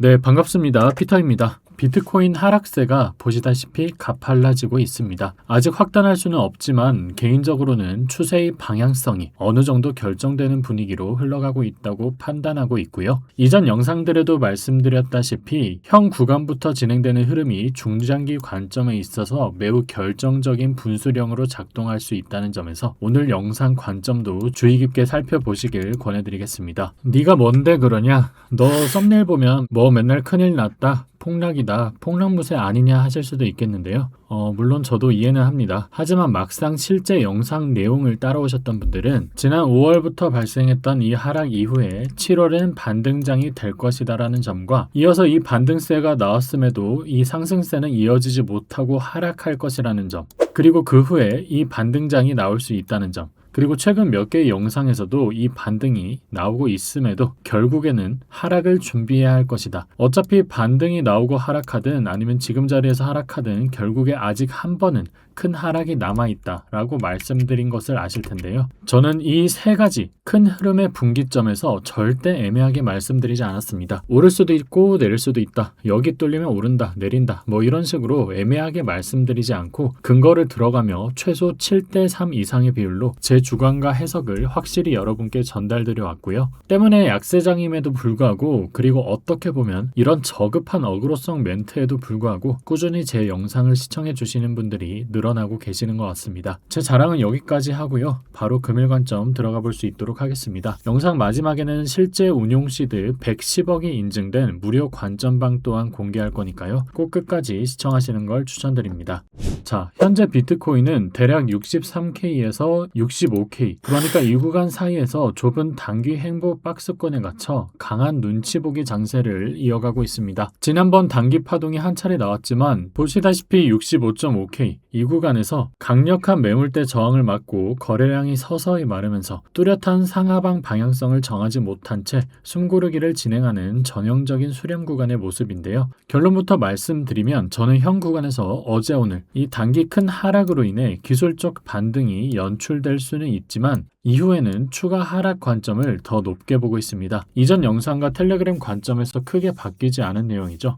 네, 반갑습니다. 피터입니다. 비트코인 하락세가 보시다시피 가팔라지고 있습니다. 아직 확단할 수는 없지만 개인적으로는 추세의 방향성이 어느 정도 결정되는 분위기로 흘러가고 있다고 판단하고 있고요. 이전 영상들에도 말씀드렸다시피 현 구간부터 진행되는 흐름이 중장기 관점에 있어서 매우 결정적인 분수령으로 작동할 수 있다는 점에서 오늘 영상 관점도 주의 깊게 살펴보시길 권해드리겠습니다. 네가 뭔데 그러냐? 너 썸네일 보면 뭐 맨날 큰일 났다, 폭락이다, 폭락무새 아니냐 하실 수도 있겠는데요. 물론 저도 이해는 합니다. 하지만 막상 실제 영상 내용을 따라오셨던 분들은 지난 5월부터 발생했던 이 하락 이후에 7월엔 반등장이 될 것이다라는 점과 이어서 이 반등세가 나왔음에도 이 상승세는 이어지지 못하고 하락할 것이라는 점, 그리고 그 후에 이 반등장이 나올 수 있다는 점, 그리고 최근 몇 개의 영상에서도 이 반등이 나오고 있음에도 결국에는 하락을 준비해야 할 것이다. 어차피 반등이 나오고 하락하든 아니면 지금 자리에서 하락하든 결국에 아직 한 번은 큰 하락이 남아있다 라고 말씀드린 것을 아실 텐데요. 저는 이 세 가지 큰 흐름의 분기점에서 절대 애매하게 말씀드리지 않았습니다. 오를 수도 있고 내릴 수도 있다. 여기 뚫리면 오른다, 내린다. 뭐 이런 식으로 애매하게 말씀드리지 않고 근거를 들어가며 최소 7대3 이상의 비율로 제 주관과 해석을 확실히 여러분께 전달드려 왔고요. 때문에 약세장임에도 불구하고, 그리고 어떻게 보면 이런 저급한 어그로성 멘트에도 불구하고 꾸준히 제 영상을 시청해 주시는 분들이 늘어나고 계시는 것 같습니다. 제 자랑은 여기까지 하고요. 바로 금일 관점 들어가 볼 수 있도록 하겠습니다. 영상 마지막에는 실제 운용 시드 110억이 인증된 무료 관점방 또한 공개할 거니까요. 꼭 끝까지 시청하시는 걸 추천드립니다. 자, 현재 비트코인은 대략 63K에서 65K, 그러니까 이 구간 사이에서 좁은 단기 행보 박스권에 갇혀 강한 눈치 보기 장세를 이어가고 있습니다. 지난번 단기 파동이 한 차례 나왔지만 보시다시피 65.5K 이 구간에서 강력한 매물대 저항을 맞고 거래량이 서서히 마르면서 뚜렷한 상하방 방향성을 정하지 못한 채 숨고르기를 진행하는 전형적인 수렴 구간의 모습인데요. 결론부터 말씀드리면 저는 현 구간에서 어제 오늘 이 단기 큰 하락으로 인해 기술적 반등이 연출될 수는 있지만 이후에는 추가 하락 관점을 더 높게 보고 있습니다. 이전 영상과 텔레그램 관점에서 크게 바뀌지 않은 내용이죠.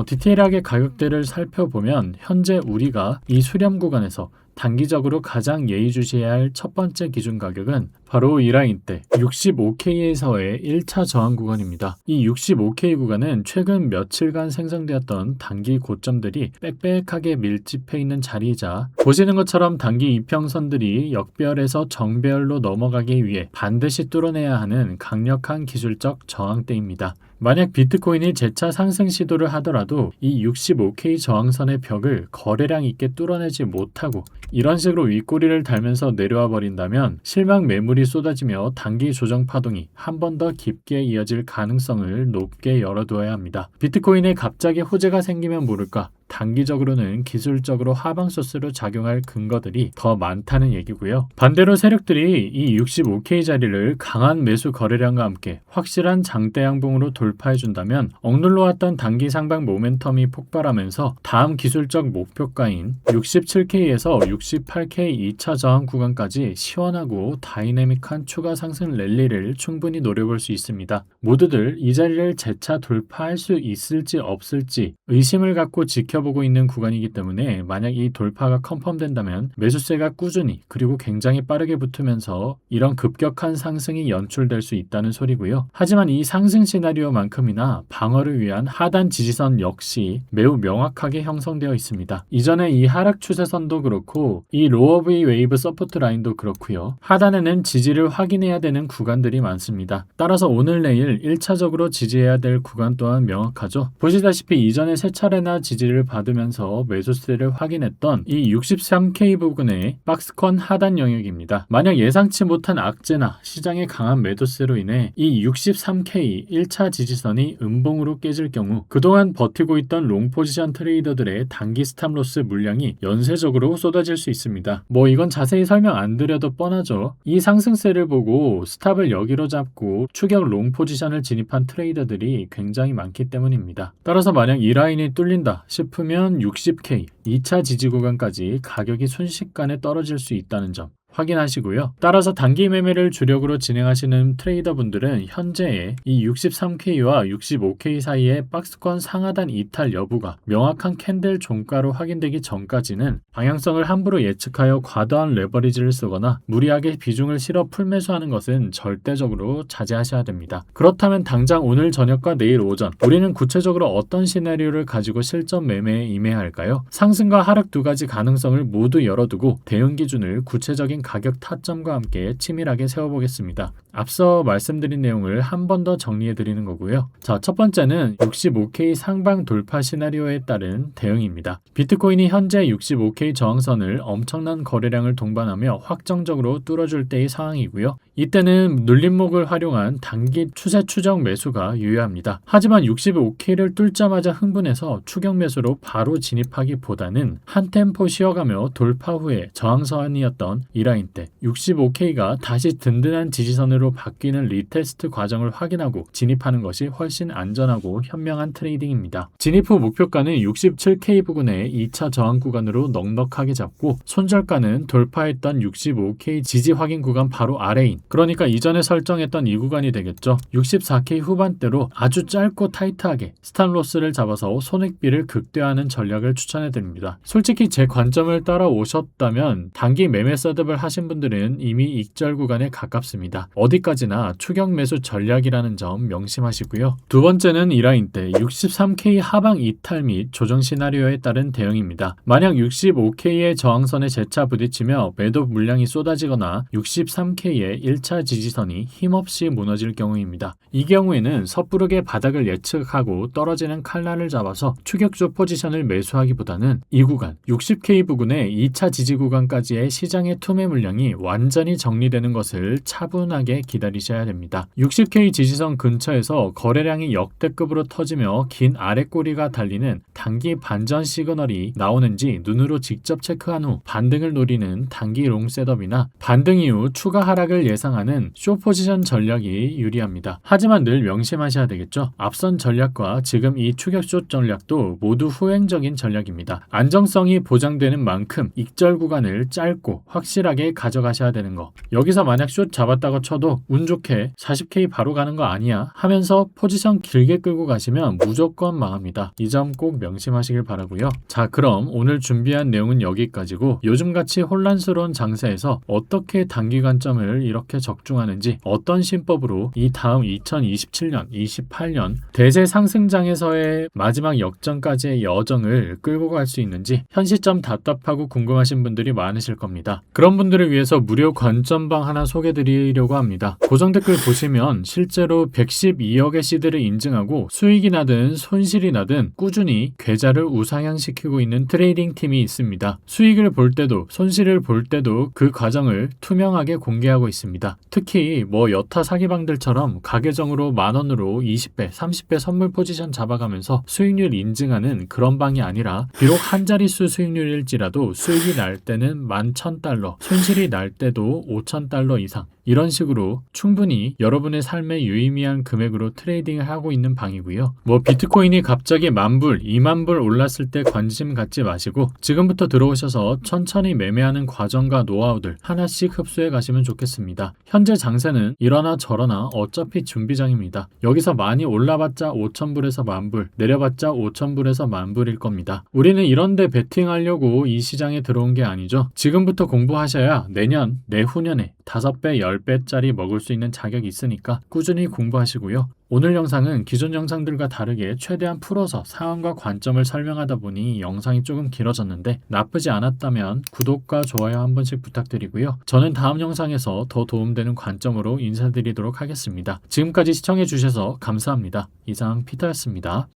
디테일하게 가격대를 살펴보면 현재 우리가 이 수렴 구간에서 단기적으로 가장 예의주시해야 할 첫 번째 기준 가격은 바로 이 라인대 65K에서의 1차 저항 구간입니다. 이 65K 구간은 최근 며칠간 생성되었던 단기 고점들이 빽빽하게 밀집해 있는 자리이자 보시는 것처럼 단기 이평선들이 역별에서 정배열로 넘어가기 위해 반드시 뚫어내야 하는 강력한 기술적 저항대입니다. 만약 비트코인이 재차 상승 시도를 하더라도 이 65K 저항선의 벽을 거래량 있게 뚫어내지 못하고 이런 식으로 윗꼬리를 달면서 내려와 버린다면 실망 매물이 쏟아지며 단기 조정 파동이 한 번 더 깊게 이어질 가능성을 높게 열어두어야 합니다. 비트코인에 갑자기 호재가 생기면 모를까? 단기적으로는 기술적으로 하방 소스로 작용할 근거들이 더 많다는 얘기고요. 반대로 세력들이 이 65K 자리를 강한 매수 거래량과 함께 확실한 장대 양봉으로 돌파해준다면 억눌러왔던 단기 상방 모멘텀이 폭발하면서 다음 기술적 목표가인 67K에서 68K 2차 저항 구간까지 시원하고 다이내믹한 추가 상승 랠리를 충분히 노려볼 수 있습니다. 모두들 이 자리를 재차 돌파할 수 있을지 없을지 의심을 갖고 지켜보고 있는 구간이기 때문에 만약 이 돌파가 컨펌된다면 매수세가 꾸준히 그리고 굉장히 빠르게 붙으면서 이런 급격한 상승이 연출될 수 있다는 소리고요. 하지만 이 상승 시나리오만큼이나 방어를 위한 하단 지지선 역시 매우 명확하게 형성되어 있습니다. 이전에 이 하락 추세선도 그렇고 이 로어 V 웨이브 서포트 라인도 그렇고요. 하단에는 지지를 확인해야 되는 구간들이 많습니다. 따라서 오늘 내일 1차적으로 지지해야 될 구간 또한 명확하죠. 보시다시피 이전에 세 차례나 지지를 받으면서 매수세를 확인했던 이 63K 부근의 박스권 하단 영역입니다. 만약 예상치 못한 악재나 시장의 강한 매도세로 인해 이 63K 1차 지지선이 음봉으로 깨질 경우 그동안 버티고 있던 롱 포지션 트레이더들의 단기 스탑로스 물량이 연쇄적으로 쏟아질 수 있습니다. 뭐 이건 자세히 설명 안 드려도 뻔하죠. 이 상승세를 보고 스탑을 여기로 잡고 추격 롱 포지션을 진입한 트레이더들이 굉장히 많기 때문입니다. 따라서 만약 이 라인이 뚫린다 싶으면 60K 2차 지지 구간까지 가격이 순식간에 떨어질 수 있다는 점 확인하시고요. 따라서 단기 매매를 주력으로 진행하시는 트레이더분들은 현재의 이 63K와 65K 사이의 박스권 상하단 이탈 여부가 명확한 캔들 종가로 확인되기 전까지는 방향성을 함부로 예측하여 과도한 레버리지를 쓰거나 무리하게 비중을 실어 풀매수하는 것은 절대적으로 자제하셔야 됩니다. 그렇다면 당장 오늘 저녁과 내일 오전 우리는 구체적으로 어떤 시나리오를 가지고 실전 매매에 임해야 할까요? 상승과 하락 두 가지 가능성을 모두 열어두고 대응 기준을 구체적인 가격 타점과 함께 치밀하게 세워보겠습니다. 앞서 말씀드린 내용을 한 번 더 정리해 드리는 거고요. 자, 첫 번째는 65K 상방 돌파 시나리오에 따른 대응입니다. 비트코인이 현재 65K 저항선을 엄청난 거래량을 동반하며 확정적으로 뚫어줄 때의 상황이고요. 이때는 눌림목을 활용한 단기 추세 추적 매수가 유효합니다. 하지만 65K를 뚫자마자 흥분해서 추격 매수로 바로 진입하기보다는 한 템포 쉬어가며 돌파 후에 저항선이었던 이 라인 때 65K가 다시 든든한 지지선으로 바뀌는 리테스트 과정을 확인하고 진입하는 것이 훨씬 안전하고 현명한 트레이딩입니다. 진입 후 목표가는 67K 부근의 2차 저항 구간으로 넉넉하게 잡고 손절가는 돌파했던 65K 지지 확인 구간 바로 아래인, 그러니까 이전에 설정했던 이 구간이 되겠죠. 64K 후반대로 아주 짧고 타이트하게 스탑로스를 잡아서 손익비를 극대화하는 전략을 추천해드립니다. 솔직히 제 관점을 따라오셨다면 단기 매매 셋업을 하신 분들은 이미 익절 구간에 가깝습니다. 어디까지나 추격 매수 전략이라는 점 명심하시고요. 두 번째는 이 라인 때 63K 하방 이탈 및 조정 시나리오에 따른 대응입니다. 만약 65K의 저항선에 재차 부딪히며 매도 물량이 쏟아지거나 63K의 1차 지지선이 힘없이 무너질 경우입니다. 이 경우에는 섣부르게 바닥을 예측하고 떨어지는 칼날을 잡아서 추격주 포지션을 매수하기보다는 이 구간 60K 부근의 2차 지지 구간까지의 시장의 투매 물량이 완전히 정리되는 것을 차분하게 기다리셔야 됩니다. 60K 지지선 근처에서 거래량이 역대급으로 터지며 긴 아랫꼬리가 달리는 단기 반전 시그널이 나오는지 눈으로 직접 체크한 후 반등을 노리는 단기 롱 셋업이나 반등 이후 추가 하락을 예상하는 숏 포지션 전략이 유리합니다. 하지만 늘 명심하셔야 되겠죠. 앞선 전략과 지금 이 추격 숏 전략도 모두 후행적인 전략입니다. 안정성이 보장되는 만큼 익절 구간을 짧고 확실하게 가져가셔야 되는 거. 여기서 만약 숏 잡았다고 쳐도 운 좋게 40K 바로 가는 거 아니야 하면서 포지션 길게 끌고 가시면 무조건 망합니다. 이 점 꼭 명심하시길 바라고요. 자, 그럼 오늘 준비한 내용은 여기까지고, 요즘같이 혼란스러운 장세에서 어떻게 단기 관점을 이렇게 적중하는지, 어떤 신법으로 이 다음 2027년, 28년 대세 상승장에서의 마지막 역전까지의 여정을 끌고 갈 수 있는지 현 시점 답답하고 궁금하신 분들이 많으실 겁니다. 그런 분들을 위해서 무료 관점방 하나 소개드리려고 합니다. 고정 댓글 보시면 실제로 112억의 시드를 인증하고 수익이 나든 손실이 나든 꾸준히 계좌를 우상향시키고 있는 트레이딩 팀이 있습니다. 수익을 볼 때도 손실을 볼 때도 그 과정을 투명하게 공개하고 있습니다. 특히 여타 사기방들처럼 가계정으로 만원으로 20배, 30배 선물 포지션 잡아가면서 수익률 인증하는 그런 방이 아니라, 비록 한 자릿수 수익률일지라도 수익이 날 때는 11,000달러, 손실이 날 때도 5,000달러 이상, 이런 식으로 충분히 여러분의 삶에 유의미한 금액으로 트레이딩을 하고 있는 방이고요. 비트코인이 갑자기 10,000불, 20,000불 올랐을 때 관심 갖지 마시고 지금부터 들어오셔서 천천히 매매하는 과정과 노하우들 하나씩 흡수해 가시면 좋겠습니다. 현재 장세는 이러나 저러나 어차피 준비장입니다. 여기서 많이 올라봤자 5,000불에서 10,000불, 내려봤자 5,000불에서 10,000불일 겁니다. 우리는 이런데 베팅하려고 이 시장에 들어온 게 아니죠. 지금부터 공부하셔야 내년, 내후년에 5배, 10배짜리 먹을 수 있는 자격이 있으니까 꾸준히 공부하시고요. 오늘 영상은 기존 영상들과 다르게 최대한 풀어서 상황과 관점을 설명하다 보니 영상이 조금 길어졌는데, 나쁘지 않았다면 구독과 좋아요 한 번씩 부탁드리고요. 저는 다음 영상에서 더 도움되는 관점으로 인사드리도록 하겠습니다. 지금까지 시청해 주셔서 감사합니다. 이상 피터였습니다.